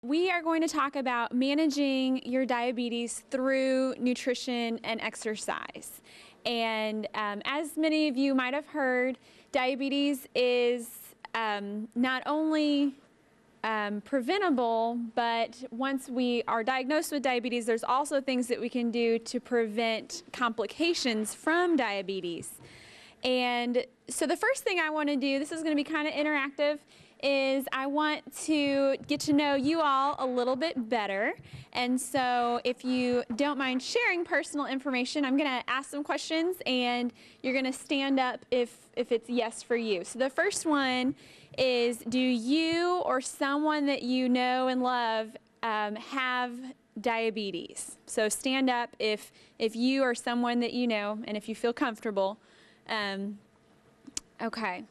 We are going to talk about managing your diabetes through nutrition and exercise. And as many of you might have heard, diabetes is not only preventable, but once we are diagnosed with diabetes, there's also things that we can do to prevent complications from diabetes. And so the first thing I want to do, this is going to be kind of interactive, is I want to get to know you all a little bit better. And so if you don't mind sharing personal information, I'm going to ask some questions and you're going to stand up if it's yes for you. So the first one is, do you or someone that you know and love have diabetes? So stand up if you or someone that you know and if you feel comfortable. Okay.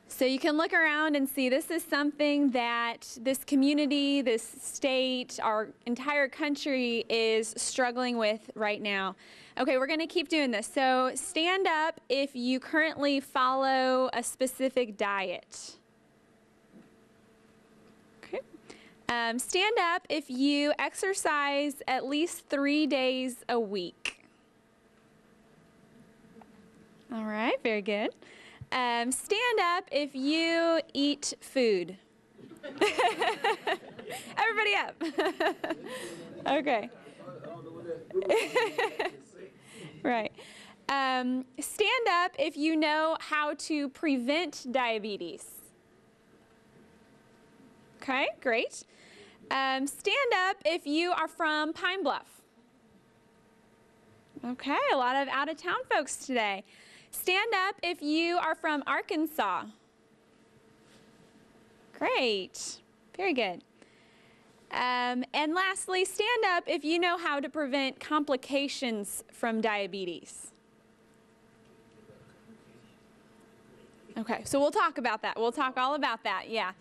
So you can look around and see this is something that this community, this state, our entire country is struggling with right now. Okay, we're going to keep doing this. So stand up if you currently follow a specific diet. Okay. Stand up if you exercise at least 3 days a week. All right, very good. Stand up if you eat food. Everybody up. Okay. Right. Stand up if you know how to prevent diabetes. Okay, great. Stand up if you are from Pine Bluff. Okay, a lot of out-of-town folks today. Stand up if you are from Arkansas. Great. Very good. And lastly, stand up if you know how to prevent complications from diabetes. Okay, so we'll talk about that. We'll talk all about that, yeah.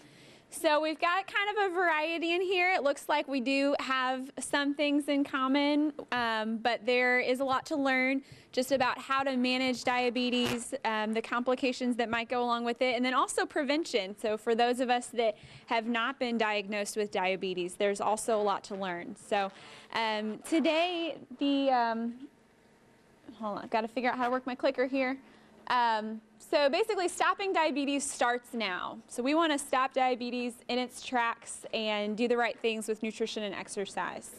So we've got kind of a variety in here. It looks like we do have some things in common, but there is a lot to learn just about how to manage diabetes, the complications that might go along with it, and then also prevention. So for those of us that have not been diagnosed with diabetes, there's also a lot to learn. So today, hold on, I've got to figure out how to work my clicker here. So basically, stopping diabetes starts now. So we want to stop diabetes in its tracks and do the right things with nutrition and exercise.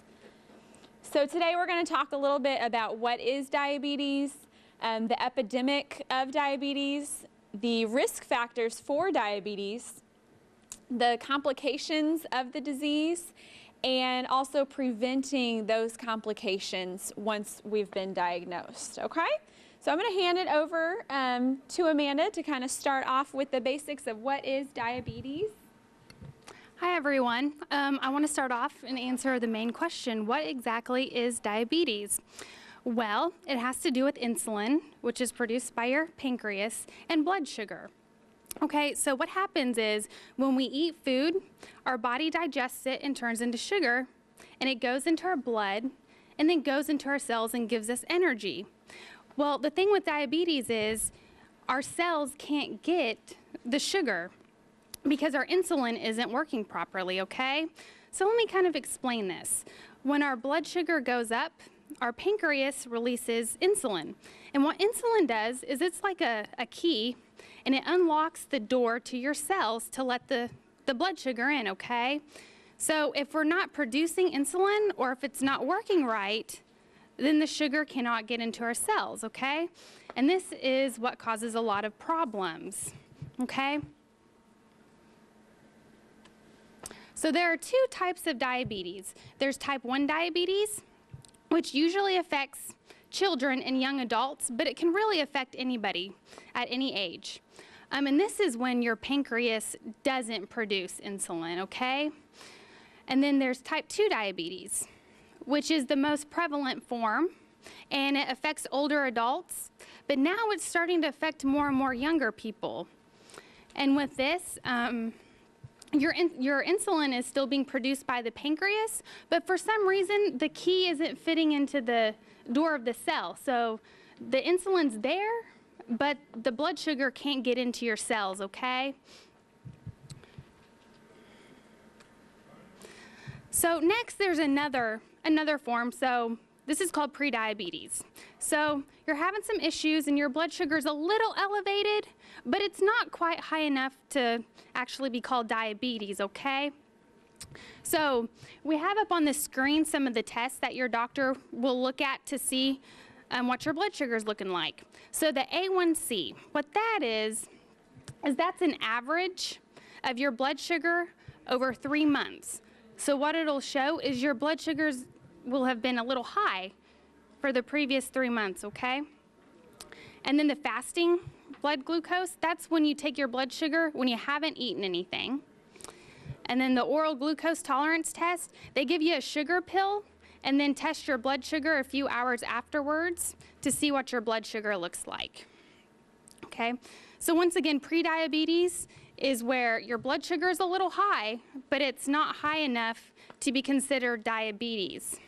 So today we're going to talk a little bit about what is diabetes, the epidemic of diabetes, the risk factors for diabetes, the complications of the disease, and also preventing those complications once we've been diagnosed, okay? So I'm going to hand it over to Amanda to kind of start off with the basics of what is diabetes. Hi everyone. I want to start off and answer the main question, what exactly is diabetes? Well, it has to do with insulin, which is produced by your pancreas, and blood sugar. Okay, so what happens is when we eat food, our body digests it and turns into sugar, and it goes into our blood, and then goes into our cells and gives us energy. Well, the thing with diabetes is our cells can't get the sugar because our insulin isn't working properly, okay? So let me kind of explain this. When our blood sugar goes up, our pancreas releases insulin. And what insulin does is it's like a key, and it unlocks the door to your cells to let the blood sugar in, okay? So if we're not producing insulin or if it's not working right, then the sugar cannot get into our cells, okay? And this is what causes a lot of problems, okay? So there are two types of diabetes. There's type 1 diabetes, which usually affects children and young adults, but it can really affect anybody at any age. And this is when your pancreas doesn't produce insulin, okay? And then there's type 2 diabetes, which is the most prevalent form, and it affects older adults, but now it's starting to affect more and more younger people. And with this, your insulin is still being produced by the pancreas, but for some reason, the key isn't fitting into the door of the cell. So the insulin's there, but the blood sugar can't get into your cells, okay? So next, there's another form. So this is called prediabetes. So you're having some issues and your blood sugar's a little elevated, but it's not quite high enough to actually be called diabetes, okay? So we have up on the screen some of the tests that your doctor will look at to see what your blood sugar is looking like. So the A1C, what that is that's an average of your blood sugar over 3 months. So what it'll show is your blood sugars will have been a little high for the previous 3 months, okay? And then the fasting blood glucose, that's when you take your blood sugar when you haven't eaten anything. And then the oral glucose tolerance test, they give you a sugar pill and then test your blood sugar a few hours afterwards to see what your blood sugar looks like. Okay, so once again, prediabetes is where your blood sugar is a little high, but it's not high enough to be considered diabetes.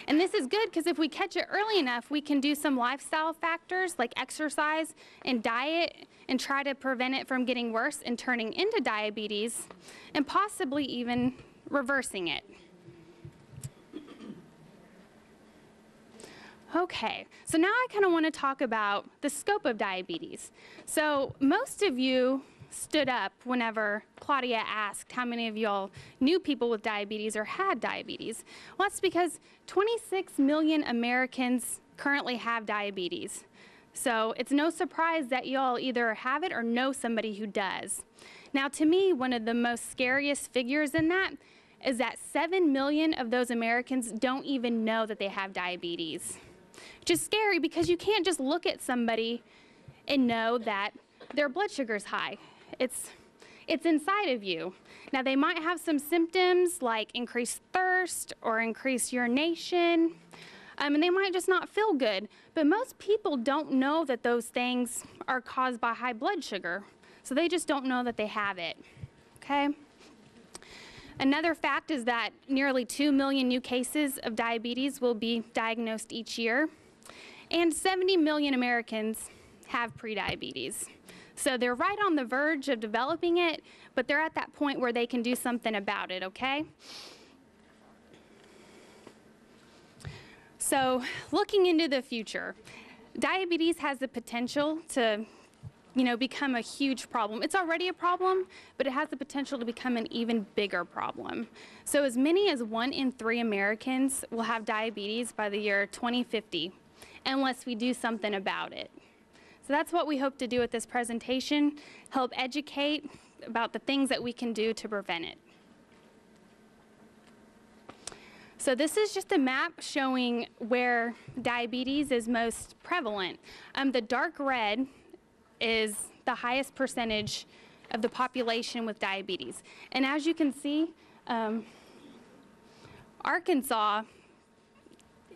And this is good because if we catch it early enough, we can do some lifestyle factors like exercise and diet and try to prevent it from getting worse and turning into diabetes and possibly even reversing it. Okay, so now I kind of want to talk about the scope of diabetes. So most of you stood up whenever Claudia asked how many of y'all knew people with diabetes or had diabetes. Well, that's because 26 million Americans currently have diabetes. So it's no surprise that y'all either have it or know somebody who does. Now, to me, one of the most scariest figures in that is that 7 million of those Americans don't even know that they have diabetes. Which is scary because you can't just look at somebody and know that their blood sugar is high. It's inside of you. Now, they might have some symptoms like increased thirst or increased urination, and they might just not feel good. But most people don't know that those things are caused by high blood sugar, so they just don't know that they have it, okay? Another fact is that nearly 2 million new cases of diabetes will be diagnosed each year, and 70 million Americans have prediabetes. So they're right on the verge of developing it, but they're at that point where they can do something about it, okay? So looking into the future, diabetes has the potential to become a huge problem. It's already a problem, but it has the potential to become an even bigger problem. So as many as 1 in 3 Americans will have diabetes by the year 2050, unless we do something about it. So that's what we hope to do with this presentation, help educate about the things that we can do to prevent it. So this is just a map showing where diabetes is most prevalent. The dark red is the highest percentage of the population with diabetes. And as you can see, Arkansas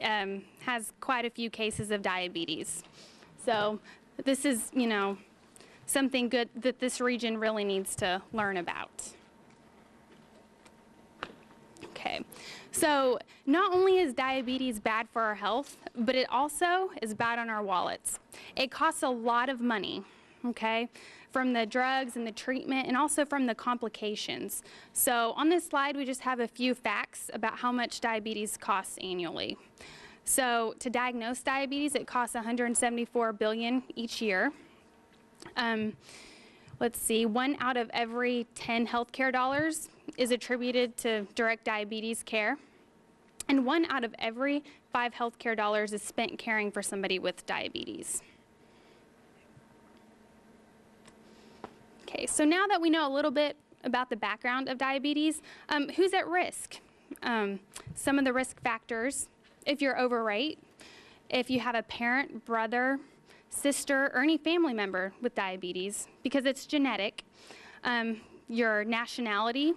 has quite a few cases of diabetes. So this is, something good that this region really needs to learn about. Okay, so not only is diabetes bad for our health, but it also is bad on our wallets. It costs a lot of money, okay, from the drugs and the treatment and also from the complications. So on this slide, we just have a few facts about how much diabetes costs annually. So to diagnose diabetes, it costs $174 billion each year. Let's see, 1 out of every 10 healthcare dollars is attributed to direct diabetes care, and 1 out of every 5 healthcare dollars is spent caring for somebody with diabetes. Okay, so now that we know a little bit about the background of diabetes, who's at risk? Some of the risk factors: if you're overweight, if you have a parent, brother, sister, or any family member with diabetes, because it's genetic. Your nationality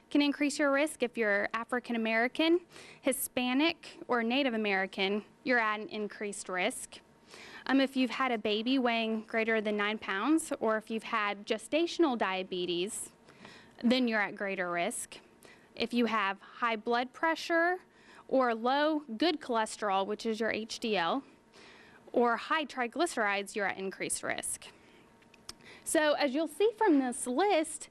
can increase your risk. If you're African American, Hispanic, or Native American, you're at an increased risk. If you've had a baby weighing greater than 9 pounds, or if you've had gestational diabetes, then you're at greater risk. If you have high blood pressure, or low good cholesterol, which is your HDL, or high triglycerides, you're at increased risk. So as you'll see from this list,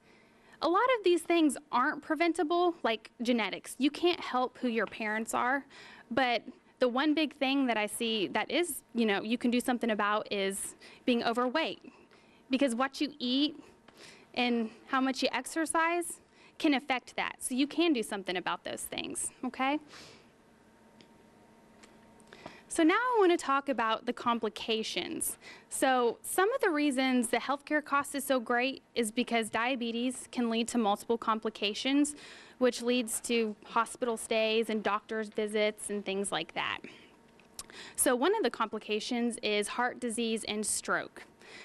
A lot of these things aren't preventable, like genetics. You can't help who your parents are, but the one big thing that I see that is, you can do something about is being overweight. Because what you eat and how much you exercise can affect that. So you can do something about those things, okay? So now I want to talk about the complications. So some of the reasons the healthcare cost is so great is because diabetes can lead to multiple complications, which leads to hospital stays and doctor's visits and things like that. So one of the complications is heart disease and stroke.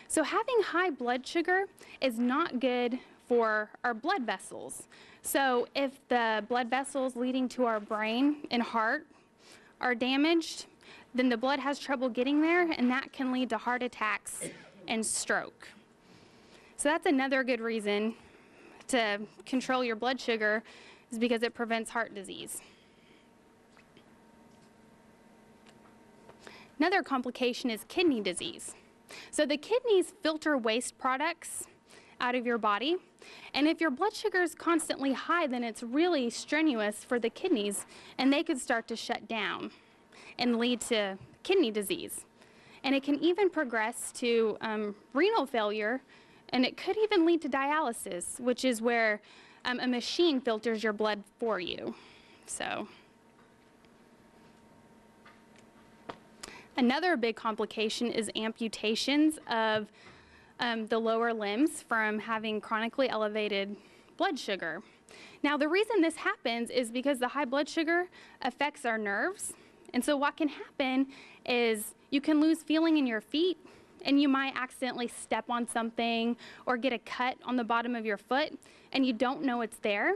So having high blood sugar is not good for our blood vessels. So if the blood vessels leading to our brain and heart are damaged, then the blood has trouble getting there, and that can lead to heart attacks and stroke. So that's another good reason to control your blood sugar, is because it prevents heart disease. Another complication is kidney disease. So the kidneys filter waste products out of your body, and if your blood sugar is constantly high, then it's really strenuous for the kidneys, and they could start to shut down and lead to kidney disease. And it can even progress to renal failure, and it could even lead to dialysis, which is where a machine filters your blood for you. So another big complication is amputations of the lower limbs from having chronically elevated blood sugar. Now, the reason this happens is because the high blood sugar affects our nerves. And so what can happen is you can lose feeling in your feet, and you might accidentally step on something or get a cut on the bottom of your foot, and you don't know it's there,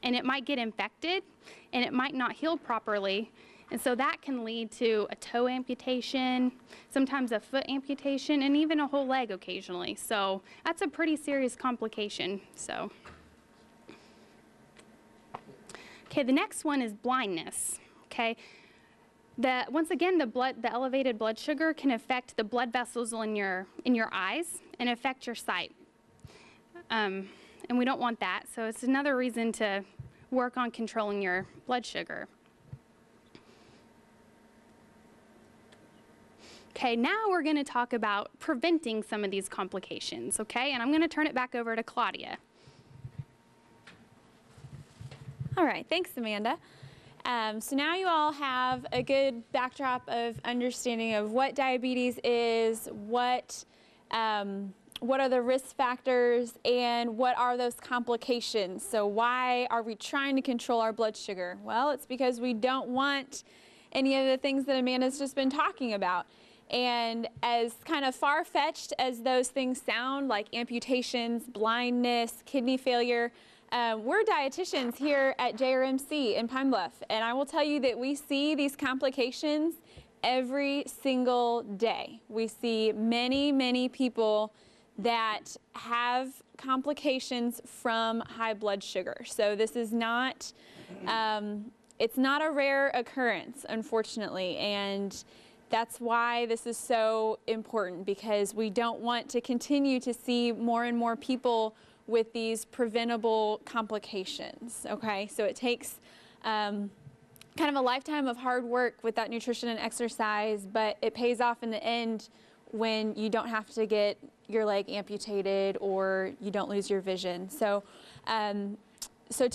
and it might get infected, and it might not heal properly. And so that can lead to a toe amputation, sometimes a foot amputation, and even a whole leg occasionally. So that's a pretty serious complication. So, okay, the next one is blindness. Okay. Once again, the elevated blood sugar can affect the blood vessels in your eyes and affect your sight. And we don't want that, so it's another reason to work on controlling your blood sugar. Okay, now we're going to talk about preventing some of these complications, okay? And I'm going to turn it back over to Claudia. All right, thanks, Amanda. So now you all have a good backdrop of understanding of what diabetes is, what are the risk factors, and what are those complications. So why are we trying to control our blood sugar? Well, it's because we don't want any of the things that Amanda's just been talking about. And as kind of far-fetched as those things sound, like amputations, blindness, kidney failure, we're dietitians here at JRMC in Pine Bluff, and I will tell you that we see these complications every single day. We see many, many people that have complications from high blood sugar. So this is not, it's not a rare occurrence, unfortunately, and that's why this is so important, because we don't want to continue to see more and more people with these preventable complications, okay? So it takes kind of a lifetime of hard work with that nutrition and exercise, but it pays off in the end when you don't have to get your leg amputated or you don't lose your vision. So, so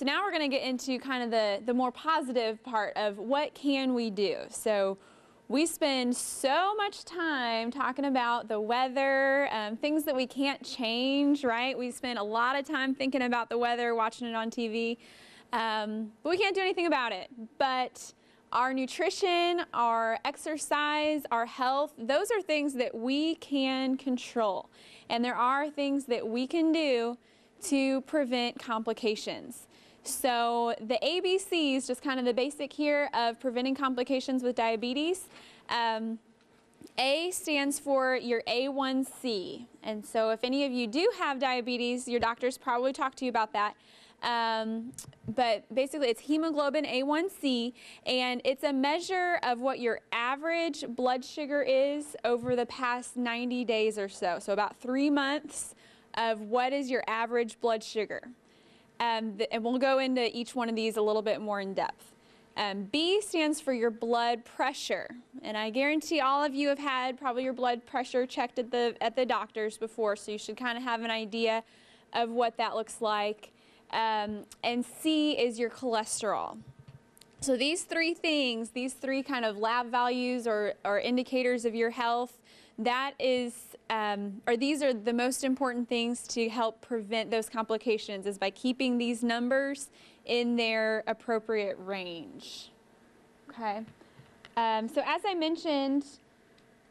now we're gonna get into kind of the more positive part of what can we do. So we spend so much time talking about the weather, things that we can't change, right? We spend a lot of time thinking about the weather, watching it on TV, but we can't do anything about it. But our nutrition, our exercise, our health, those are things that we can control. And there are things that we can do to prevent complications. So the ABCs, just kind of the basic here of preventing complications with diabetes. A stands for your A1C. And so if any of you do have diabetes, your doctors probably talk to you about that. But basically it's hemoglobin A1C, and it's a measure of what your average blood sugar is over the past 90 days or so. So about 3 months of what is your average blood sugar. And we'll go into each one of these a little bit more in depth. B stands for your blood pressure. And I guarantee all of you have had probably your blood pressure checked at the doctor's before, so you should kind of have an idea of what that looks like. And C is your cholesterol. So these three things, these three kind of lab values or indicators of your health, that is, or these are the most important things to help prevent those complications, is by keeping these numbers in their appropriate range. Okay. So as I mentioned,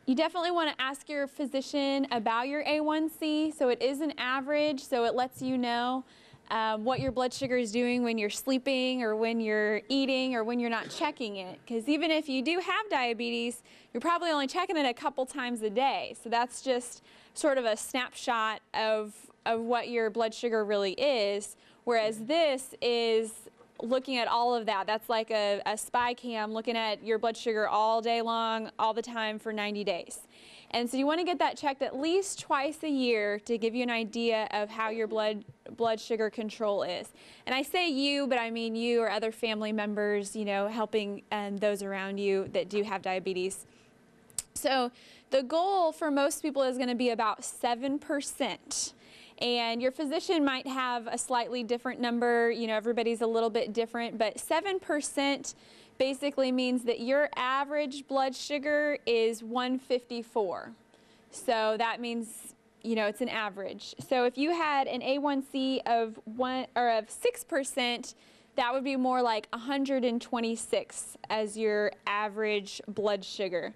you definitely want to ask your physician about your A1C. So it is an average, so it lets you know what your blood sugar is doing when you're sleeping or when you're eating or when you're not checking it. Because even if you do have diabetes, you're probably only checking it a couple times a day. So that's just sort of a snapshot of what your blood sugar really is. Whereas this is looking at all of that. That's like a spy cam looking at your blood sugar all day long, all the time for 90 days. And so you want to get that checked at least twice a year to give you an idea of how your blood sugar control is. And I say you, but I mean you or other family members, you know, helping those around you that do have diabetes. So the goal for most people is going to be about 7%. And your physician might have a slightly different number. You know, everybody's a little bit different, but 7% basically means that your average blood sugar is 154. So that means, you know, it's an average. So if you had an A1C of 6%, that would be more like 126 as your average blood sugar.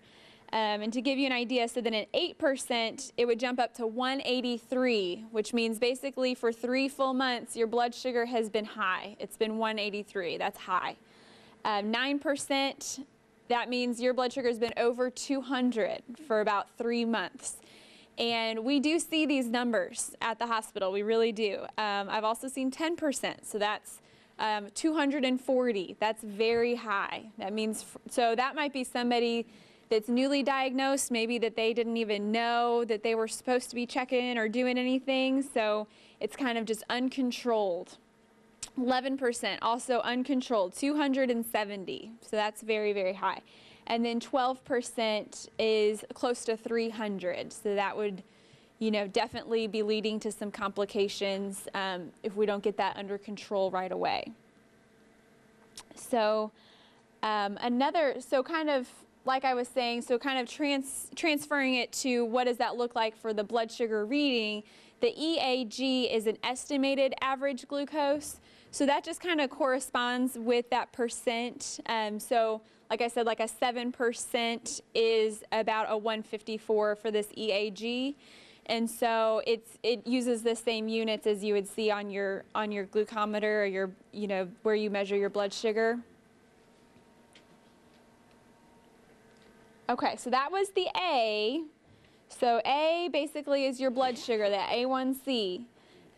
And to give you an idea, so then at 8%, it would jump up to 183, which means basically for 3 full months, your blood sugar has been high. It's been 183. That's high. 9%, that means your blood sugar has been over 200 for about 3 months. And we do see these numbers at the hospital. We really do. I've also seen 10%, so that's 240. That's very high. That means, so that might be somebody that's newly diagnosed, maybe that they didn't even know that they were supposed to be checking or doing anything, so it's kind of just uncontrolled. 11% also uncontrolled, 270, so that's very, very high. And then 12% is close to 300, so that would, you know, definitely be leading to some complications if we don't get that under control right away. So so kind of, like I was saying, so kind of transferring it to what does that look like for the blood sugar reading, the EAG is an estimated average glucose. So that just kind of corresponds with that percent. So like I said, like a 7% is about a 154 for this EAG. And so it uses the same units as you would see on your glucometer or your, you know, where you measure your blood sugar. Okay, so that was the A. So A basically is your blood sugar, that A1C.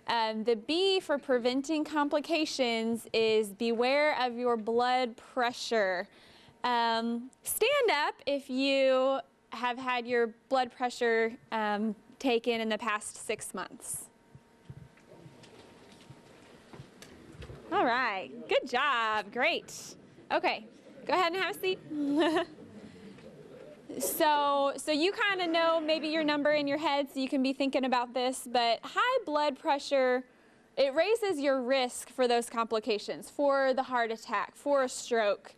The B for preventing complications is beware of your blood pressure. Stand up if you have had your blood pressure taken in the past 6 months. All right, good job, great. Okay, go ahead and have a seat. So you kind of know maybe your number in your head, so you can be thinking about this, but high blood pressure, it raises your risk for those complications, for the heart attack, for a stroke,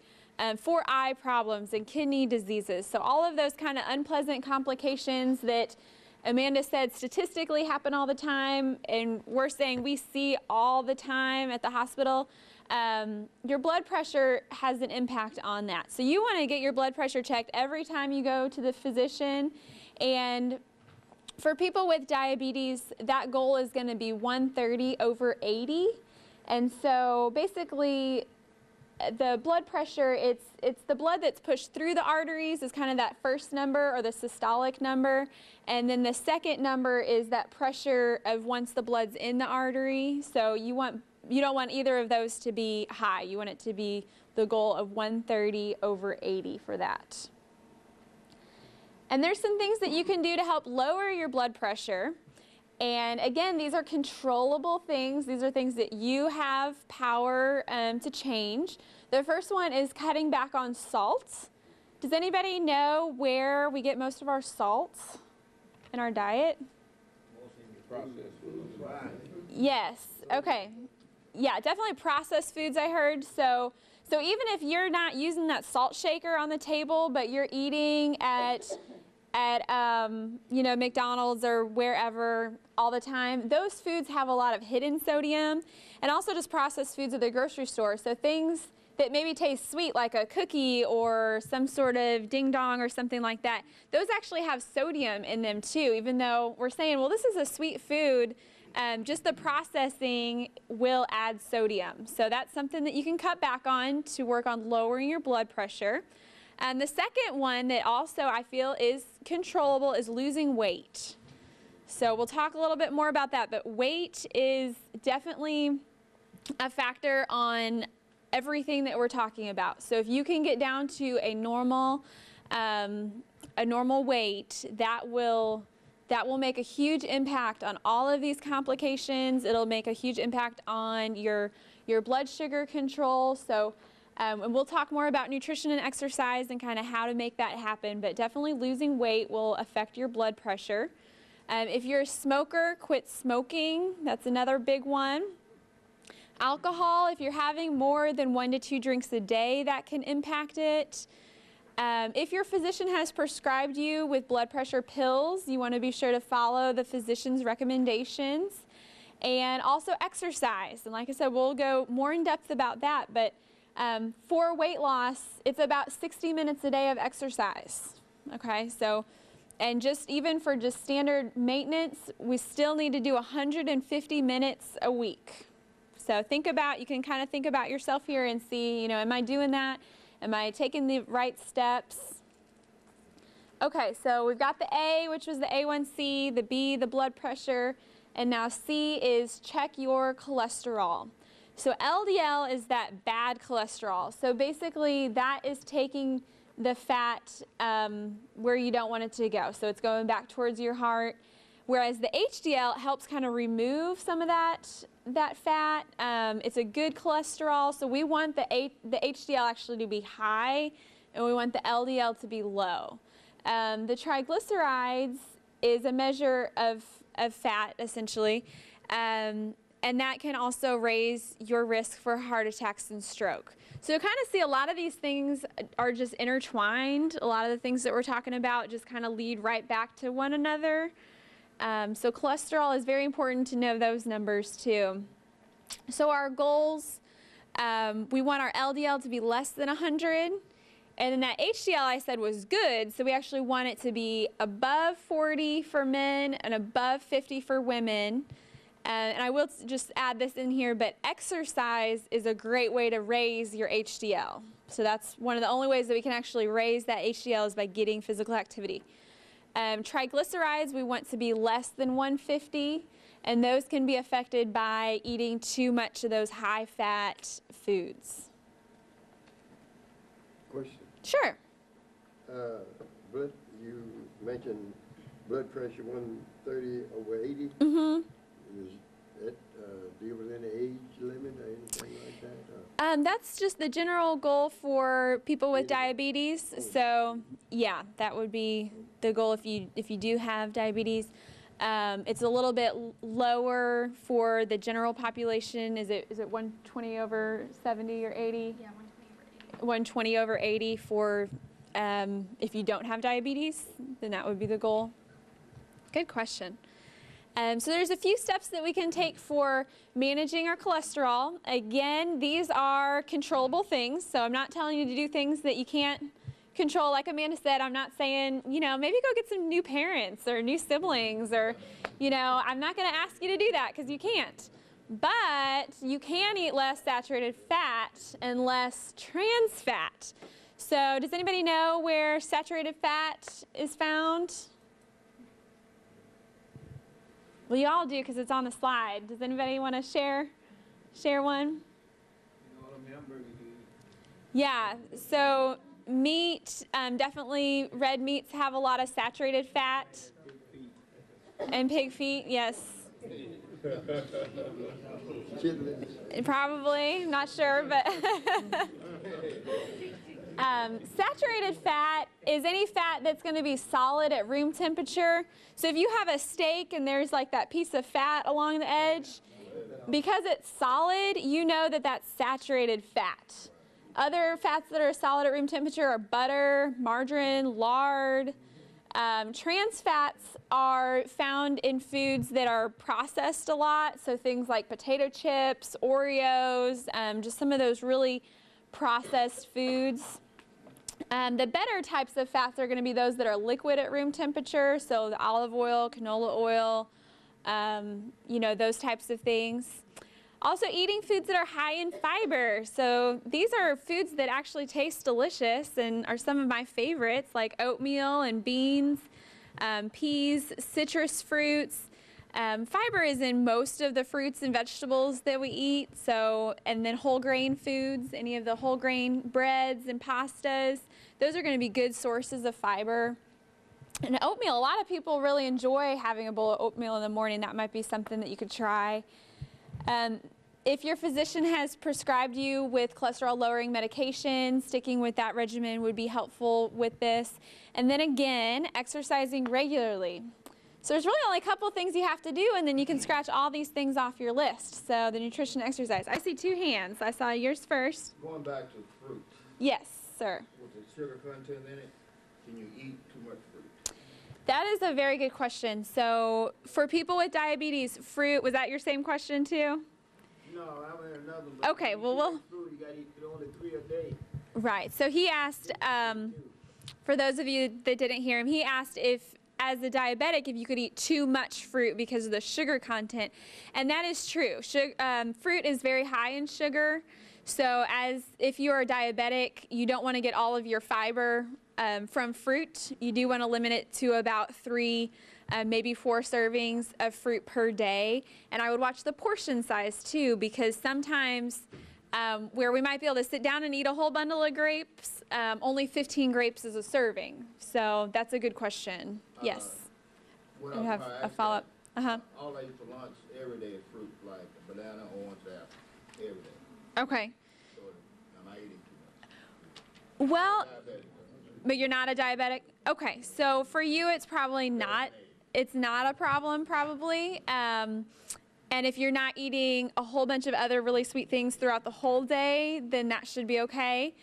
for eye problems and kidney diseases. So all of those kind of unpleasant complications that Amanda said statistically happen all the time, and we're saying we see all the time at the hospital. Your blood pressure has an impact on that. So you want to get your blood pressure checked every time you go to the physician. And for people with diabetes, that goal is going to be 130/80. And so basically, the blood pressure, it's the blood that's pushed through the arteries is kind of that first number, or the systolic number. And then the second number is that pressure of once the blood's in the artery. So you don't want either of those to be high. You want it to be the goal of 130/80 for that. And there's some things that you can do to help lower your blood pressure. And again, these are controllable things. These are things that you have power to change. The first one is cutting back on salt. Does anybody know where we get most of our salt in our diet? Processed foods. Yes. Okay. Yeah, definitely processed foods, I heard. So even if you're not using that salt shaker on the table, but you're eating at you know, McDonald's or wherever all the time, those foods have a lot of hidden sodium, and also just processed foods at the grocery store. So things that maybe taste sweet, like a cookie or some sort of ding dong or something like that, those actually have sodium in them too, even though we're saying, well, this is a sweet food. Just the processing will add sodium. So that's something that you can cut back on to work on lowering your blood pressure. And the second one that also I feel is controllable is losing weight. So we'll talk a little bit more about that, but weight is definitely a factor on everything that we're talking about. So if you can get down to a normal weight, that will make a huge impact on all of these complications. It'll make a huge impact on your blood sugar control. So, and we'll talk more about nutrition and exercise and kind of how to make that happen, but definitely losing weight will affect your blood pressure. If you're a smoker, quit smoking. That's another big one. Alcohol, if you're having more than 1 to 2 drinks a day, that can impact it. If your physician has prescribed you with blood pressure pills, you want to be sure to follow the physician's recommendations. And also exercise. And like I said, we'll go more in depth about that. But for weight loss, it's about 60 minutes a day of exercise. Okay, so, and just even for just standard maintenance, we still need to do 150 minutes a week. So think about, you can kind of think about yourself here and see, you know, am I doing that? Am I taking the right steps? Okay, so we've got the A, which was the A1C, the B, the blood pressure, and now C is check your cholesterol. So LDL is that bad cholesterol. So basically that is taking the fat where you don't want it to go. So it's going back towards your heart. Whereas the HDL helps kind of remove some of that fat. It's a good cholesterol, so we want the HDL actually to be high, and we want the LDL to be low. The triglycerides is a measure of fat, essentially, and that can also raise your risk for heart attacks and stroke. So you kind of see a lot of these things are just intertwined. A lot of the things that we're talking about just kind of lead right back to one another. So cholesterol is very important to know those numbers too. So our goals, we want our LDL to be less than 100, and then that HDL I said was good, so we actually want it to be above 40 for men and above 50 for women. And I will just add this in here, but exercise is a great way to raise your HDL. So that's one of the only ways that we can actually raise that HDL is by getting physical activity. Triglycerides, we want to be less than 150, and those can be affected by eating too much of those high-fat foods. Question. Sure. You mentioned blood pressure 130 over 80. Mm-hmm. Is that deal with any age limit or anything like that? That's just the general goal for people with diabetes. So yeah, that would be the goal if you do have diabetes. It's a little bit lower for the general population. Is it 120 over 70 or 80? Yeah, 120 over 80 for if you don't have diabetes, then that would be the goal. Good question. So there's a few steps that we can take for managing our cholesterol. Again, these are controllable things, so I'm not telling you to do things that you can't control. Like Amanda said, I'm not saying, you know, maybe go get some new parents or new siblings, or, you know, I'm not going to ask you to do that because you can't. But you can eat less saturated fat and less trans fat. So does anybody know where saturated fat is found? Well, you all do because it's on the slide. Does anybody want to share one? You know what a hamburger is? Yeah, so meat, definitely red meats have a lot of saturated fat. And pig feet, yes. Chitlins. Probably, not sure, but saturated fat is any fat that's going to be solid at room temperature. So if you have a steak and there's like that piece of fat along the edge, because it's solid, you know that that's saturated fat. Other fats that are solid at room temperature are butter, margarine, lard. Trans fats are found in foods that are processed a lot, so things like potato chips, Oreos, just some of those really processed foods. The better types of fats are going to be those that are liquid at room temperature, so the olive oil, canola oil, you know, those types of things. Also eating foods that are high in fiber. So these are foods that actually taste delicious and are some of my favorites, like oatmeal and beans, peas, citrus fruits. Fiber is in most of the fruits and vegetables that we eat. So, and then whole grain foods, any of the whole grain breads and pastas, those are going to be good sources of fiber. And oatmeal, a lot of people really enjoy having a bowl of oatmeal in the morning. That might be something that you could try. If your physician has prescribed you with cholesterol-lowering medication, sticking with that regimen would be helpful with this. And then again, exercising regularly. So there's really only a couple things you have to do, and then you can scratch all these things off your list. So the nutrition, exercise. I see 2 hands. I saw yours first. Going back to fruit, Yes, sir. with the sugar content in it, can you eat too much fruit? That is a very good question. So for people with diabetes, fruit, was that your same question too? No, I mean another. But Okay, well, we'll... Fruit, you gotta eat only 3 a day. Right. So he asked, for those of you that didn't hear him, he asked if, as a diabetic, if you could eat too much fruit because of the sugar content. And that is true. Fruit is very high in sugar. So if you are diabetic, you don't want to get all of your fiber from fruit. You do want to limit it to about 3, maybe 4 servings of fruit per day. And I would watch the portion size too, because sometimes where we might be able to sit down and eat a whole bundle of grapes, only 15 grapes is a serving. So that's a good question. Yes. What You have a follow-up. All I eat for lunch every day is fruit, like a banana, orange, apple, every day. Okay. So I'm not eating too much. Well, Diabetic. but you're not a diabetic? Okay, so for you it's probably not, it's not a problem probably. And if you're not eating a whole bunch of other really sweet things throughout the whole day, then that should be okay.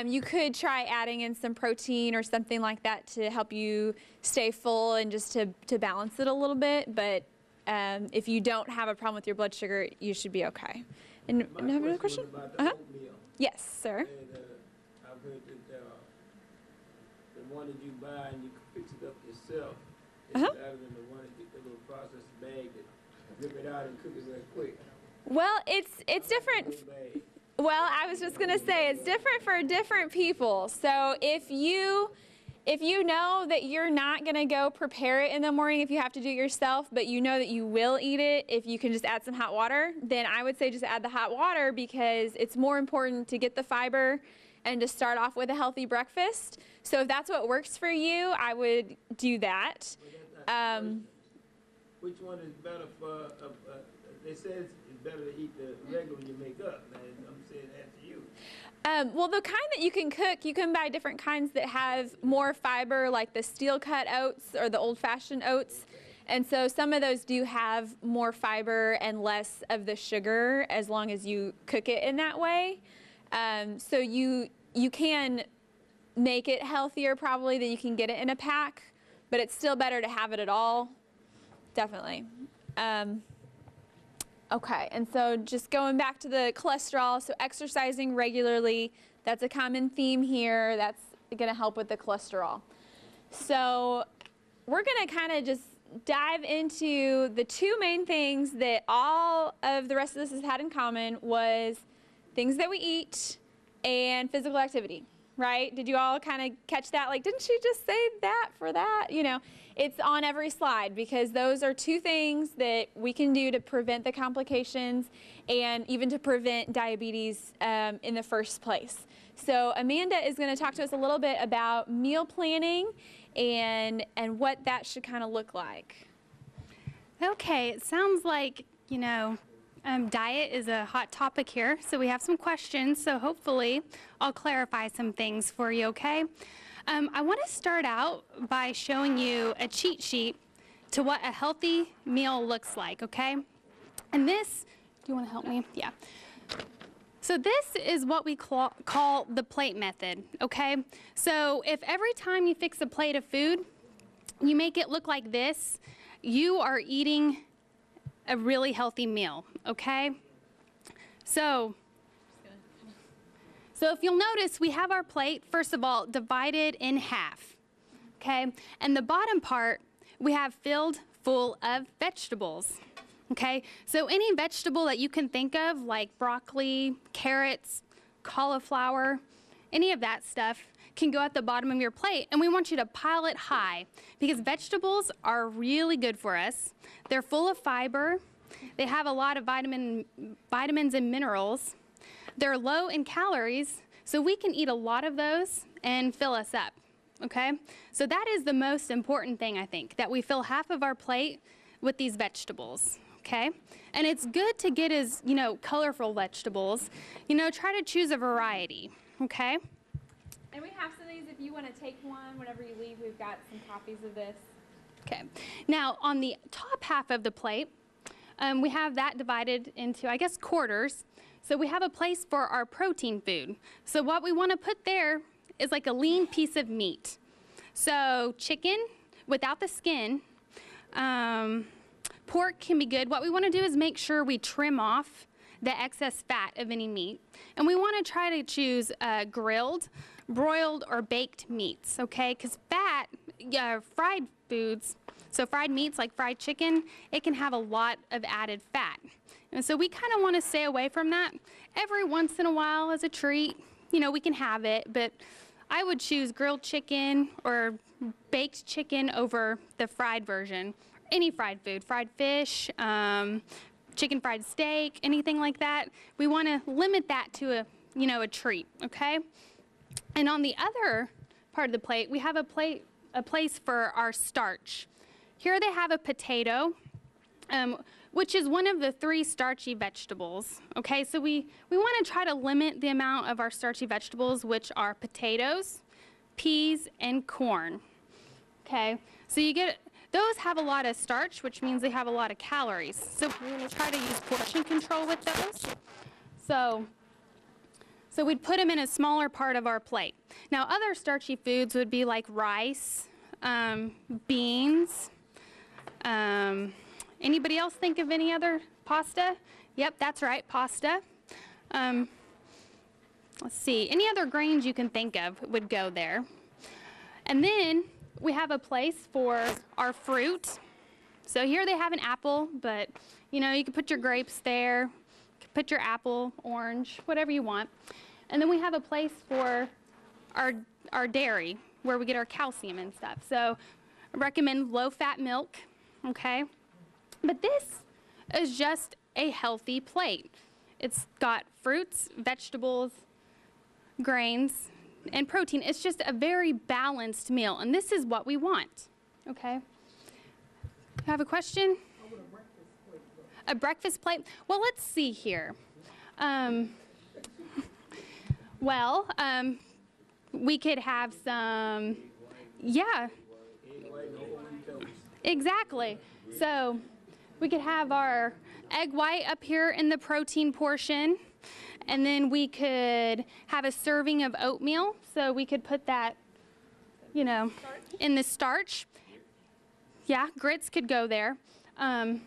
You could try adding in some protein or something like that to help you stay full and just to balance it a little bit. But if you don't have a problem with your blood sugar, you should be okay. And have another question? About the oatmeal. Yes, sir. And I've heard that the one that you buy and you can fix it up yourself is better than the one that get the little processed bag that rip it out and cook it real quick. Well, it's different. Little bag. Well, I was just going to say it's different for different people. So if you know that you're not going to go prepare it in the morning if you have to do it yourself, but you know that you will eat it if you can just add some hot water, then I would say just add the hot water, because it's more important to get the fiber and to start off with a healthy breakfast. So if that's what works for you, I would do that. Which one is better for, they say it's better to eat the regular you make up. Man, I'm saying that to you. Well, the kind that you can cook, you can buy different kinds that have more fiber, like the steel cut oats or the old-fashioned oats. And so some of those do have more fiber and less of the sugar as long as you cook it in that way. So you can make it healthier probably than you can get it in a pack, but it's still better to have it at all. Definitely. Okay, and so just going back to the cholesterol, so exercising regularly, that's a common theme here. That's going to help with the cholesterol. So we're going to kind of just dive into the 2 main things that all of the rest of this has had in common was things that we eat and physical activity, right? Did you all kind of catch that? Like, didn't she just say that for that? You know, it's on every slide, because those are 2 things that we can do to prevent the complications and even to prevent diabetes in the first place. So Amanda is going to talk to us a little bit about meal planning and what that should kind of look like. Okay, it sounds like, diet is a hot topic here, so we have some questions, so hopefully I'll clarify some things for you, okay? I want to start out by showing you a cheat sheet to what a healthy meal looks like, okay? And this, do you want to help me? Yeah. So this is what we call the plate method, okay? So if every time you fix a plate of food, you make it look like this, you are eating a really healthy meal, okay? So if you'll notice, we have our plate, first of all, divided in half, okay? And the bottom part, we have filled full of vegetables. Okay, so any vegetable that you can think of, like broccoli, carrots, cauliflower, any of that stuff can go at the bottom of your plate, and we want you to pile it high because vegetables are really good for us. They're full of fiber. They have a lot of vitamins and minerals. They're low in calories, so we can eat a lot of those and fill us up, okay? So that is the most important thing, I think, that we fill half of our plate with these vegetables. Okay, and it's good to get as, colorful vegetables. Try to choose a variety, okay? And we have some of these if you want to take one. Whenever you leave, we've got some copies of this. Okay, now on the top half of the plate, we have that divided into, I guess, quarters. So we have a place for our protein food. So what we want to put there is like a lean piece of meat. So chicken without the skin, pork can be good. What we want to do is make sure we trim off the excess fat of any meat. And we want to try to choose grilled, broiled, or baked meats, okay? Because fat, fried foods, so fried meats like fried chicken, it can have a lot of added fat. And so we kind of want to stay away from that. Every once in a while as a treat, we can have it, but I would choose grilled chicken or baked chicken over the fried version. Any fried food, fried fish, chicken fried steak, anything like that. We want to limit that to a treat, okay? And on the other part of the plate, we have a place for our starch. Here they have a potato, which is one of the 3 starchy vegetables, okay? So we want to try to limit the amount of our starchy vegetables, which are potatoes, peas, and corn, okay? So those have a lot of starch, which means they have a lot of calories. So we're going to try to use portion control with those. So we'd put them in a smaller part of our plate. Now, other starchy foods would be like rice, beans. Anybody else think of any other pasta? Yep, that's right, pasta. Let's see, any other grains you can think of would go there. And then we have a place for our fruit. So here they have an apple, but you can put your grapes there, you can put your apple, orange, whatever you want. And then we have a place for our dairy, where we get our calcium and stuff. So I recommend low-fat milk, okay? But this is just a healthy plate. It's got fruits, vegetables, grains, and protein. It's just a very balanced meal, and this is what we want, okay? You have a question? A breakfast plate? Well, let's see here. We could have some, yeah. Exactly. So we could have our egg white up here in the protein portion. And then we could have a serving of oatmeal. So we could put that, in the starch. Yeah, grits could go there. And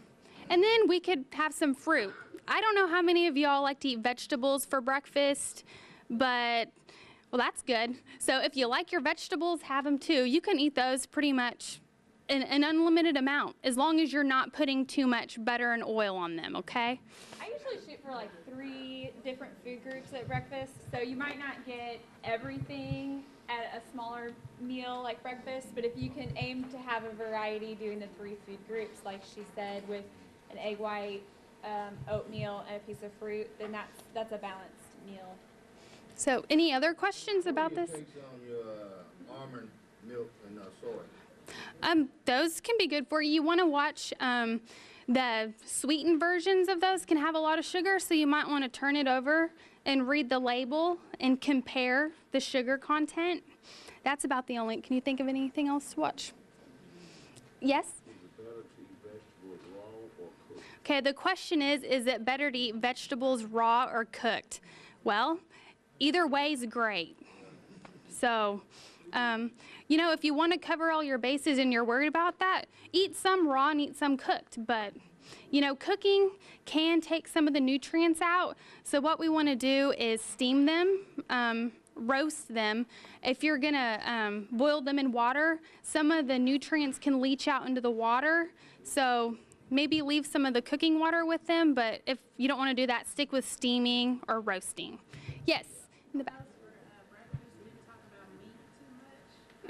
then we could have some fruit. I don't know how many of y'all like to eat vegetables for breakfast, but, well, that's good. So if you like your vegetables, have them too. You can eat those pretty much an unlimited amount, as long as you're not putting too much butter and oil on them, okay? I usually shoot for like 3 different food groups at breakfast, so you might not get everything at a smaller meal like breakfast, but if you can aim to have a variety doing the 3 food groups, like she said, with an egg white, oatmeal, and a piece of fruit, then that's a balanced meal. So any other questions about this? What takes on your almond milk and soy? Those can be good for you. You want to watch the sweetened versions of those can have a lot of sugar, so you might want to turn it over and read the label and compare the sugar content. That's about the only. Can you think of anything else to watch? Yes? Is it better to eat vegetables raw or cooked? Okay, the question is it better to eat vegetables raw or cooked? Well, either way is great. So, you know, if you want to cover all your bases and you're worried about that, eat some raw and eat some cooked. But, you know, cooking can take some of the nutrients out. So what we want to do is steam them, roast them. If you're going to boil them in water, some of the nutrients can leach out into the water. So maybe leave some of the cooking water with them. But if you don't want to do that, stick with steaming or roasting. Yes, in the back.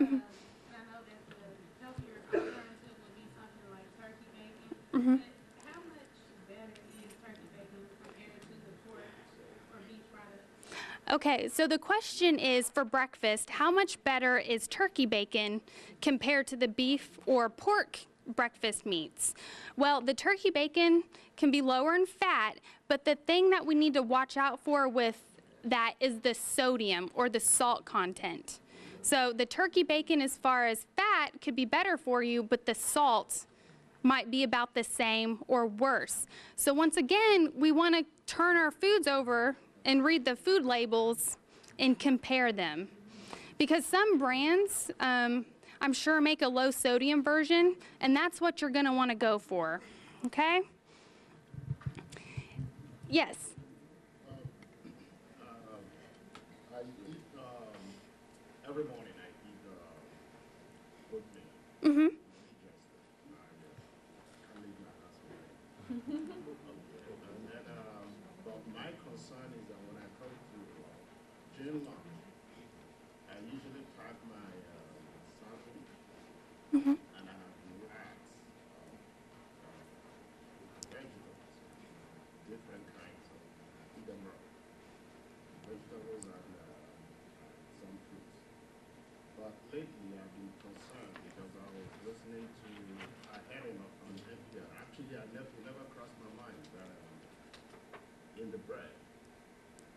I know that the healthier alternative would be something like turkey bacon. But how much better is turkey bacon compared to the pork or beef products? Okay, so the question is for breakfast, how much better is turkey bacon compared to the beef or pork breakfast meats? Well, the turkey bacon can be lower in fat, but the thing that we need to watch out for with that is the sodium or the salt content. So the turkey bacon as far as fat could be better for you, but the salt might be about the same or worse. So once again, we want to turn our foods over and read the food labels and compare them. Because some brands, I'm sure, make a low sodium version, and that's what you're going to want to go for. Okay? Yes? I eat, every morning I eat oatmeal. Mm-hmm. I leave my house already. And then, but my concern is that when I come to gym lunch, I usually pack my sandwich and I have lots of vegetables, different kinds of eat them raw. Vegetables and some fruits. But lately I've been concerned because I was listening to, I heard him on NPR. Actually, I never crossed my mind that in the bread,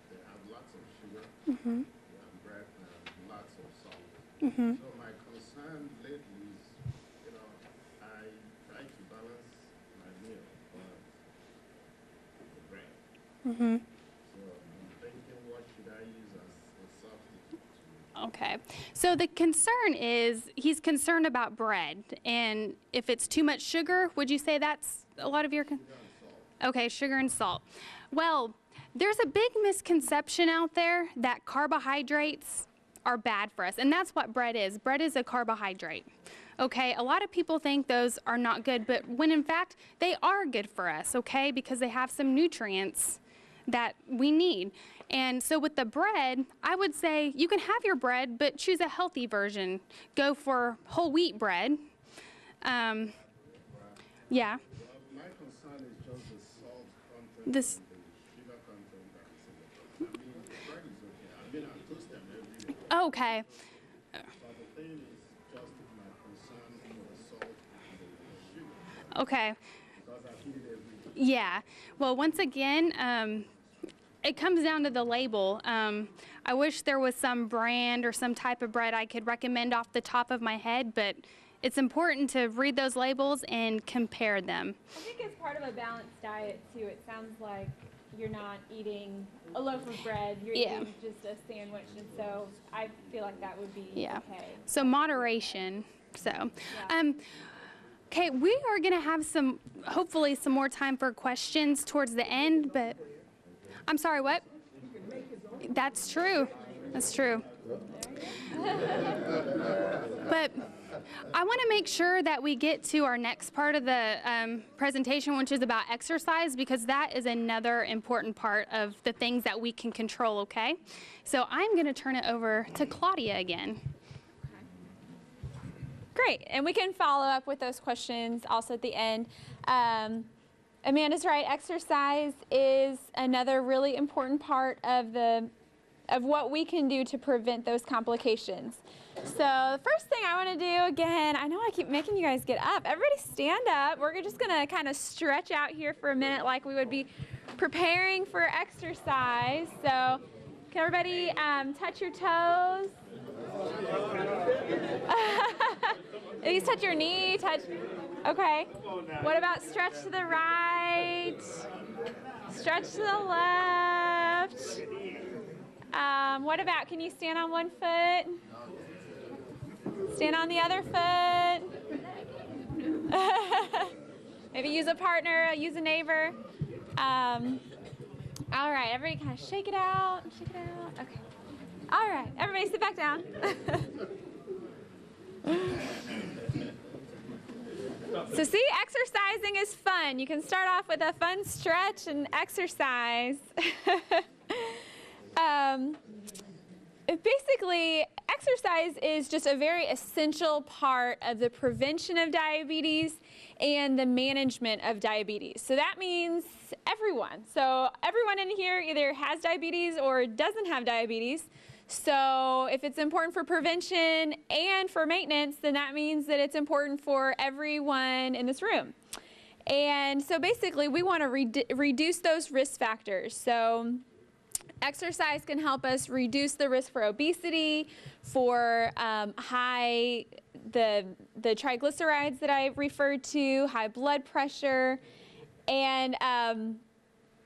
they have lots of sugar, they have bread and lots of salt. So my concern lately is, you know, I try to balance my meal on the bread. So I'm thinking, what should I use as a substitute? Okay. So the concern is he's concerned about bread. And if it's too much sugar, would you say that's a lot of your... Okay, sugar and salt. Well, there's a big misconception out there that carbohydrates are bad for us. And that's what bread is. Bread is a carbohydrate. Okay, a lot of people think those are not good, but when in fact they are good for us, okay, because they have some nutrients that we need. And so with the bread, I would say you can have your bread, but choose a healthy version. Go for whole wheat bread. Yeah. Well, my concern is just the salt content This. and the sugar content that is in the bread. I mean, the bread is okay. I mean, I toast them every day. Okay. But the thing is just my concern for the salt and the sugar. Okay. Because I eat it every day. Yeah. Well, once again, it comes down to the label. I wish there was some brand or some type of bread I could recommend off the top of my head, but it's important to read those labels and compare them. I think it's part of a balanced diet too. It sounds like you're not eating a loaf of bread, you're Yeah. eating just a sandwich, and so I feel like that would be okay. So moderation. So, okay, we are going to have hopefully some more time for questions towards the end, but I'm sorry, what? That's true. That's true. But I want to make sure that we get to our next part of the presentation, which is about exercise, because that is another important part of the things that we can control, okay? So I'm going to turn it over to Claudia again. Great, and we can follow up with those questions also at the end. Amanda's right, exercise is another really important part of of what we can do to prevent those complications. So the first thing I want to do, again, I know I keep making you guys get up. Everybody stand up. We're just going to kind of stretch out here for a minute like we would be preparing for exercise. So can everybody touch your toes? At least touch your knee, okay. What about stretch to the right? Stretch to the left. What about, can you stand on one foot? Stand on the other foot. Maybe use a partner, use a neighbor. All right, everybody kind of shake it out, okay. All right, everybody sit back down. So see, exercising is fun. You can start off with a fun stretch and exercise. Basically, exercise is just a very essential part of the prevention of diabetes and the management of diabetes. So that means everyone. So everyone in here either has diabetes or doesn't have diabetes. So if it's important for prevention and for maintenance, then that means that it's important for everyone in this room. And so basically, we want to reduce those risk factors. So exercise can help us reduce the risk for obesity, for the triglycerides that I referred to, high blood pressure, and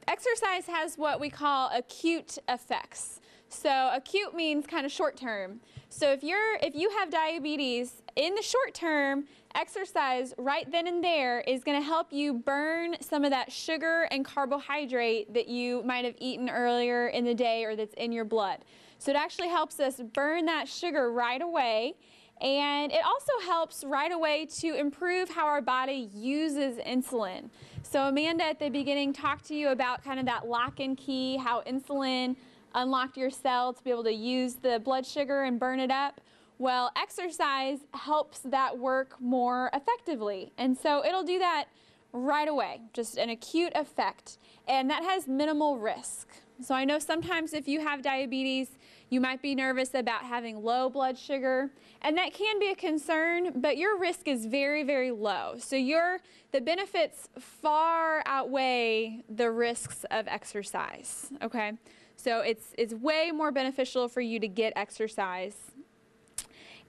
exercise has what we call acute effects. So acute means kind of short term. So if you have diabetes, in the short term, exercise right then and there is going to help you burn some of that sugar and carbohydrate that you might have eaten earlier in the day or that's in your blood. So it actually helps us burn that sugar right away. And it also helps right away to improve how our body uses insulin. So Amanda at the beginning talked to you about kind of that lock and key, how insulin unlocked your cell to be able to use the blood sugar and burn it up. Well, exercise helps that work more effectively. And so it'll do that right away, just an acute effect. And that has minimal risk. So I know sometimes if you have diabetes, you might be nervous about having low blood sugar. And that can be a concern, but your risk is very, very low. So the benefits far outweigh the risks of exercise, okay? So it's way more beneficial for you to get exercise.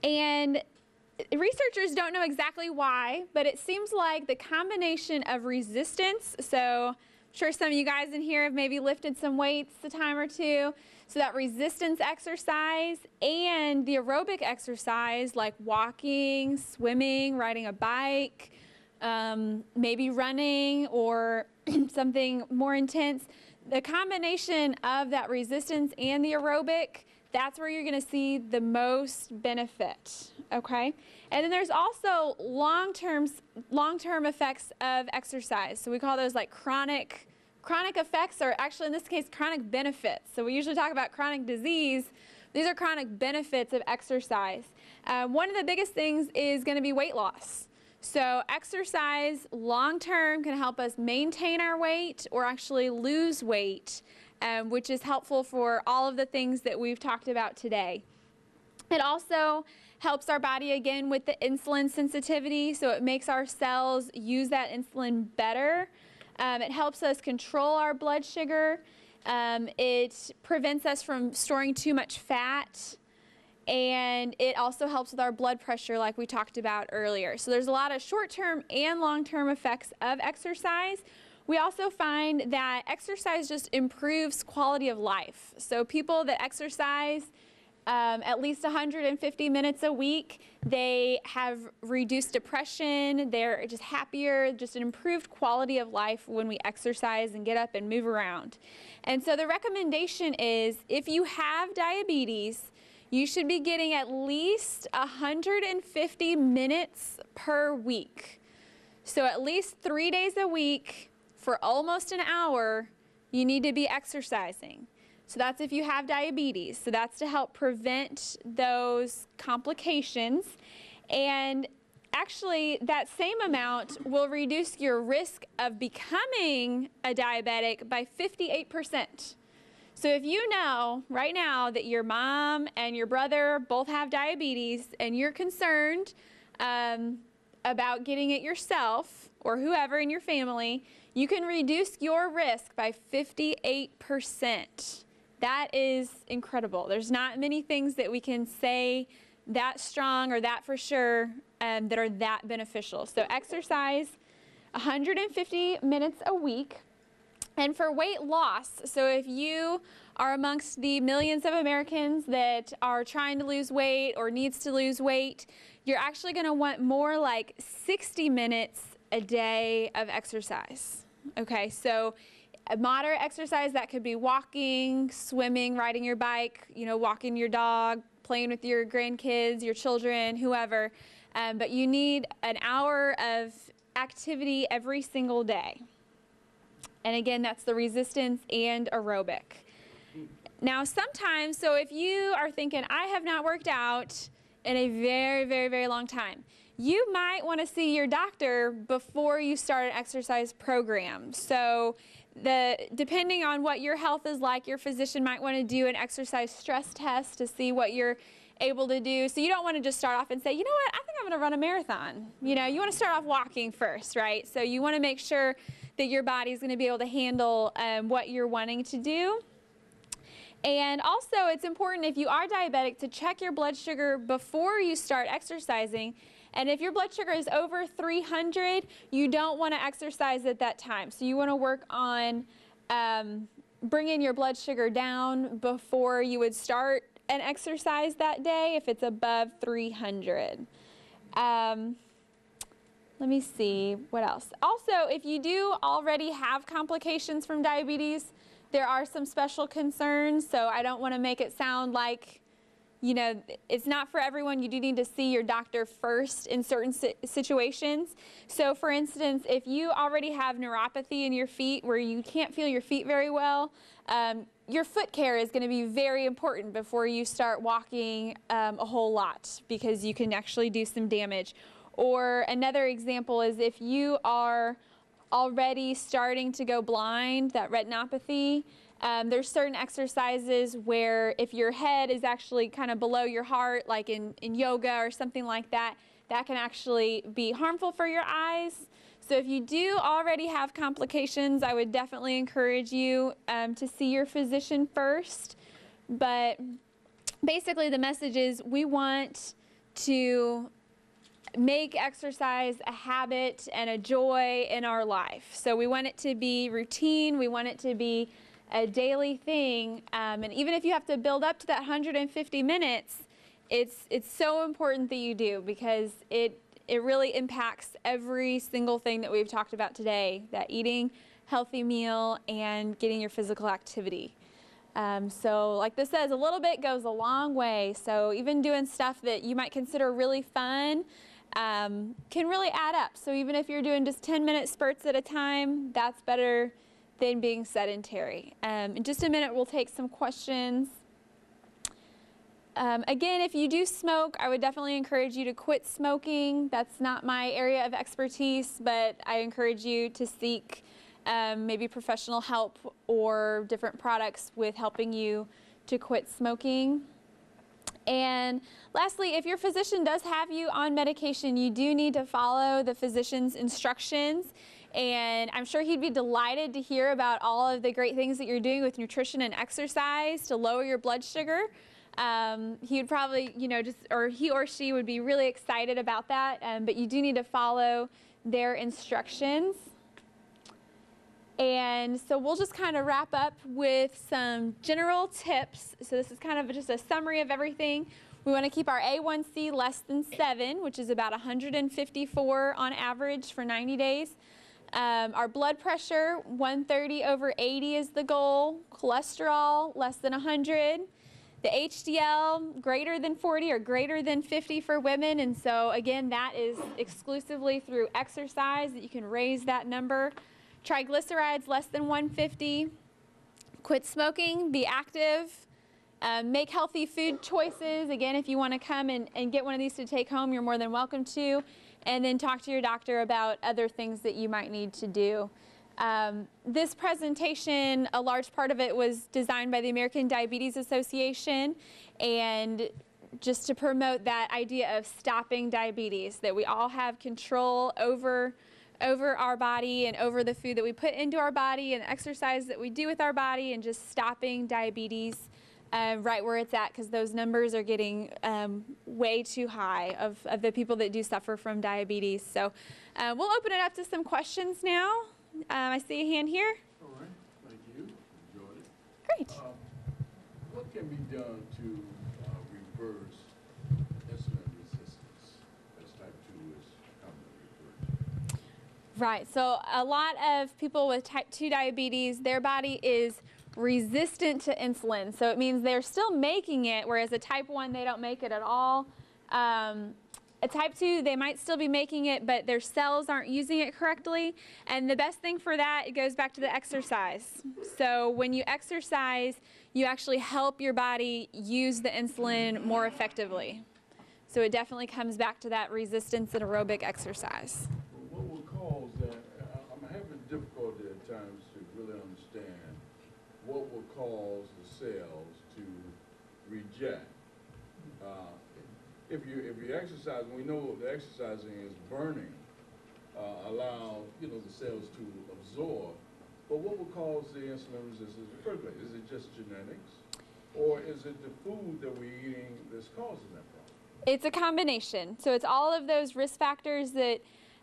And researchers don't know exactly why, but it seems like the combination of resistance, so I'm sure some of you guys in here have maybe lifted some weights a time or two, so that resistance exercise and the aerobic exercise like walking, swimming, riding a bike, maybe running or something more intense, the combination of that resistance and the aerobic, that's where you're going to see the most benefit, okay? And then there's also long-term effects of exercise. So we call those like chronic effects, or actually in this case, chronic benefits. So we usually talk about chronic disease. These are chronic benefits of exercise. One of the biggest things is going to be weight loss. So exercise long-term can help us maintain our weight or actually lose weight, which is helpful for all of the things that we've talked about today. It also helps our body again with the insulin sensitivity, so it makes our cells use that insulin better. It helps us control our blood sugar. It prevents us from storing too much fat. And it also helps with our blood pressure like we talked about earlier. So there's a lot of short-term and long-term effects of exercise. We also find that exercise just improves quality of life. So people that exercise at least 150 minutes a week, they have reduced depression, they're just happier, just an improved quality of life when we exercise and get up and move around. And so the recommendation is if you have diabetes, you should be getting at least 150 minutes per week. So at least 3 days a week for almost an hour, you need to be exercising. So that's if you have diabetes. So that's to help prevent those complications. And actually, that same amount will reduce your risk of becoming a diabetic by 58%. So if you know right now that your mom and your brother both have diabetes and you're concerned about getting it yourself or whoever in your family, you can reduce your risk by 58%. That is incredible. There's not many things that we can say that strong or that for sure that are that beneficial. So exercise 150 minutes a week. And for weight loss, so if you are amongst the millions of Americans that are trying to lose weight or needs to lose weight, you're actually going to want more like 60 minutes a day of exercise. Okay, so a moderate exercise, that could be walking, swimming, riding your bike, walking your dog, playing with your grandkids, your children, whoever. But you need an hour of activity every single day. And again, that's the resistance and aerobic. Now sometimes, so if you are thinking, I have not worked out in a very, very, very long time, you might want to see your doctor before you start an exercise program. So depending on what your health is like, your physician might want to do an exercise stress test to see what you're able to do. So you don't want to just start off and say, you know what, I think I'm going to run a marathon. You want to start off walking first, right? So you want to make sure that your body's going to be able to handle what you're wanting to do. And also, it's important if you are diabetic to check your blood sugar before you start exercising. And if your blood sugar is over 300, you don't want to exercise at that time. So you want to work on bringing your blood sugar down before you would start an exercise that day if it's above 300. Let me see, what else? Also, if you do already have complications from diabetes, there are some special concerns, so I don't want to make it sound like, it's not for everyone. You do need to see your doctor first in certain situations. So for instance, if you already have neuropathy in your feet where you can't feel your feet very well, your foot care is going to be very important before you start walking a whole lot, because you can actually do some damage. Or another example is if you are already starting to go blind, that retinopathy, there's certain exercises where if your head is actually kind of below your heart, like in yoga or something like that, that can actually be harmful for your eyes. So if you do already have complications, I would definitely encourage you to see your physician first. But basically the message is we want to make exercise a habit and a joy in our life. So we want it to be routine. We want it to be a daily thing. And even if you have to build up to that 150 minutes, it's so important that you do, because it really impacts every single thing that we've talked about today, that eating healthy meal and getting your physical activity. So like this says, a little bit goes a long way. So even doing stuff that you might consider really fun can really add up. So even if you're doing just 10-minute spurts at a time, that's better than being sedentary. In just a minute, we'll take some questions. Again, if you do smoke, I would definitely encourage you to quit smoking. That's not my area of expertise, but I encourage you to seek maybe professional help or different products with helping you to quit smoking. And lastly, if your physician does have you on medication, you do need to follow the physician's instructions. And I'm sure he'd be delighted to hear about all of the great things that you're doing with nutrition and exercise to lower your blood sugar. He would probably, or he or she would be really excited about that. But you do need to follow their instructions. And so we'll just kind of wrap up with some general tips. So this is kind of just a summary of everything. We want to keep our A1C less than 7, which is about 154 on average for 90 days. Our blood pressure, 130/80 is the goal. Cholesterol, less than 100. The HDL, greater than 40 or greater than 50 for women. And so again, that is exclusively through exercise that you can raise that number. Triglycerides, less than 150. Quit smoking, be active. Make healthy food choices. Again, if you want to come and get one of these to take home, you're more than welcome to. And then talk to your doctor about other things that you might need to do. This presentation, a large part of it was designed by the American Diabetes Association, and just to promote that idea of stopping diabetes, that we all have control over our body and over the food that we put into our body and the exercise that we do with our body, and just stopping diabetes right where it's at, because those numbers are getting way too high of the people that do suffer from diabetes. So we'll open it up to some questions now. I see a hand here. All right, thank you. Enjoyed it. Great. What can be done to reverse insulin resistance, as type 2 is commonly referred to? Right, so a lot of people with type 2 diabetes, their body is resistant to insulin. So it means they're still making it, whereas a type 1, they don't make it at all. A type 2, they might still be making it, but their cells aren't using it correctly. And the best thing for that, it goes back to the exercise. So when you exercise, you actually help your body use the insulin more effectively. So it definitely comes back to that resistance and aerobic exercise. Well, what would cause that? I'm having difficulty at times to really understand what would cause the cells to reject. If you exercise, and we know the exercising is burning, allow the cells to absorb. But what would cause the insulin resistance in the first place? Is it just genetics, or is it the food that we're eating that's causing that problem? It's a combination. So it's all of those risk factors that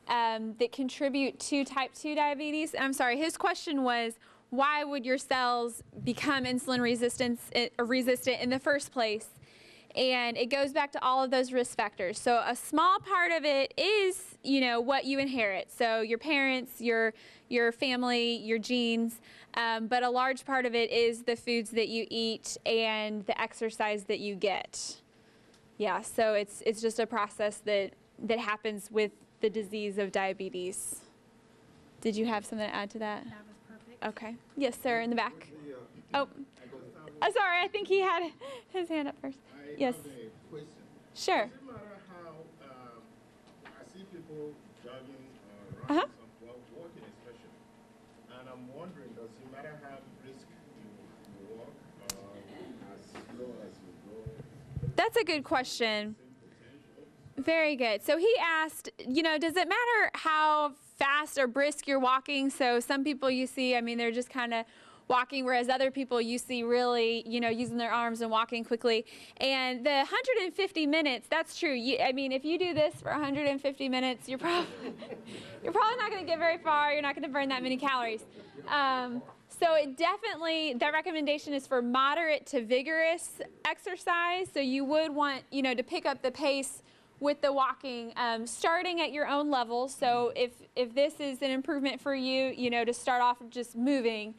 that contribute to type 2 diabetes. I'm sorry, his question was, why would your cells become insulin resistant in the first place? And it goes back to all of those risk factors. So a small part of it is, what you inherit. So your parents, your family, your genes. But a large part of it is the foods that you eat and the exercise that you get. Yeah, so it's just a process that happens with the disease of diabetes. Did you have something to add to that? That was perfect. Okay. Yes, sir, in the back. Oh, sorry, I think he had his hand up first. Yes. I have a question. Sure. Does it matter how, I see people jogging, Uh-huh. running, well, walking especially, and I'm wondering, does it matter how brisk you walk, as slow as you go? That's a good question. Very good. So he asked, does it matter how fast or brisk you're walking? So some people you see, they're just kind of walking, whereas other people you see really, using their arms and walking quickly. And the 150 minutes, that's true. If you do this for 150 minutes, you're probably not going to get very far. You're not going to burn that many calories. So it definitely, that recommendation is for moderate to vigorous exercise. So you would want, to pick up the pace with the walking, starting at your own level. So if this is an improvement for you, to start off just moving.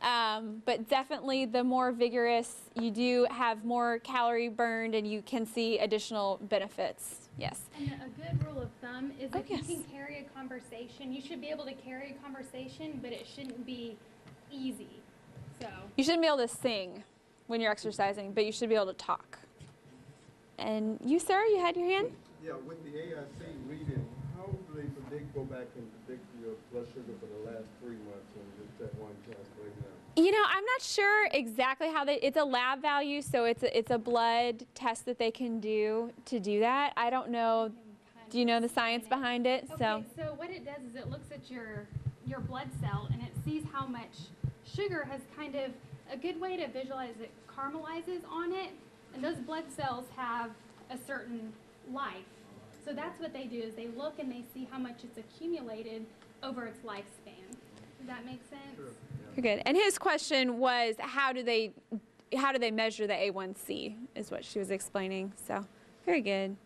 But definitely the more vigorous, you do have more calorie burned and you can see additional benefits. Yes. And a good rule of thumb is if yes. you can carry a conversation, you should be able to carry a conversation, but it shouldn't be easy. So You shouldn't be able to sing when you're exercising, but you should be able to talk. And you, sir, you had your hand? Yeah, with the AIC reading, how do they predict, go back and predict your blood sugar for the last 3 months and just that one test right now? I'm not sure exactly how it's a lab value, so it's a blood test that they can do to do that. I don't know. Do you know the science behind it? Okay, so what it does is it looks at your blood cell and it sees how much sugar has kind of, a good way to visualize it, caramelizes on it, and those blood cells have a certain life. So that's what they do, is they look and they see how much it's accumulated over its lifespan. Does that make sense? Sure. Very good. And his question was, how do they measure the A1C, is what she was explaining. So, very good.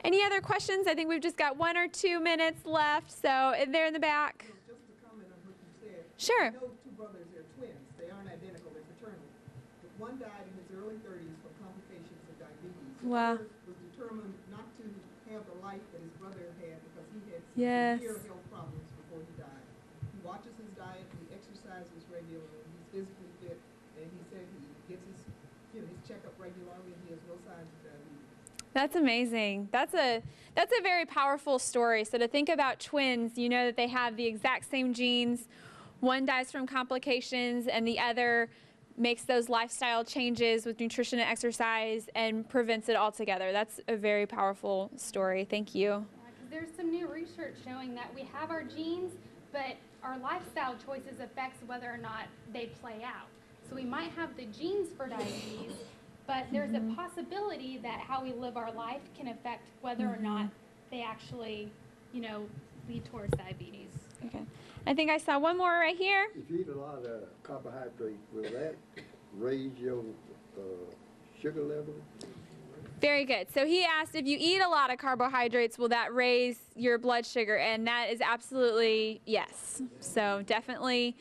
Any other questions? I think we've just got 1 or 2 minutes left. So, there in the back. Just to comment on what you said. Sure. I know 2 brothers, they're twins. They aren't identical, they're fraternal. But one died in his early 30s from complications of diabetes. Wow. The other was determined not to have the life that his brother had because he had Yes. severe health problems before he died. He watches his diet, he exercises regularly, he's physically fit, and he said he gets his checkup regularly and he has no signs of diabetes. That's amazing. That's a very powerful story. So to think about twins, that they have the exact same genes. one dies from complications and the other makes those lifestyle changes with nutrition and exercise and prevents it altogether. That's a very powerful story. Thank you. Yeah, 'cause there's some new research showing that we have our genes, but our lifestyle choices affects whether or not they play out. So we might have the genes for diabetes, but there's a possibility that how we live our life can affect whether or not they actually, you know, lead towards diabetes. Okay. I think I saw one more right here. If you eat a lot of carbohydrates, will that raise your sugar level? Very good. So he asked if you eat a lot of carbohydrates, will that raise your blood sugar? And that is absolutely yes. So definitely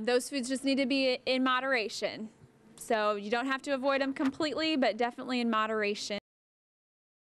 those foods just need to be in moderation. So you don't have to avoid them completely, but definitely in moderation.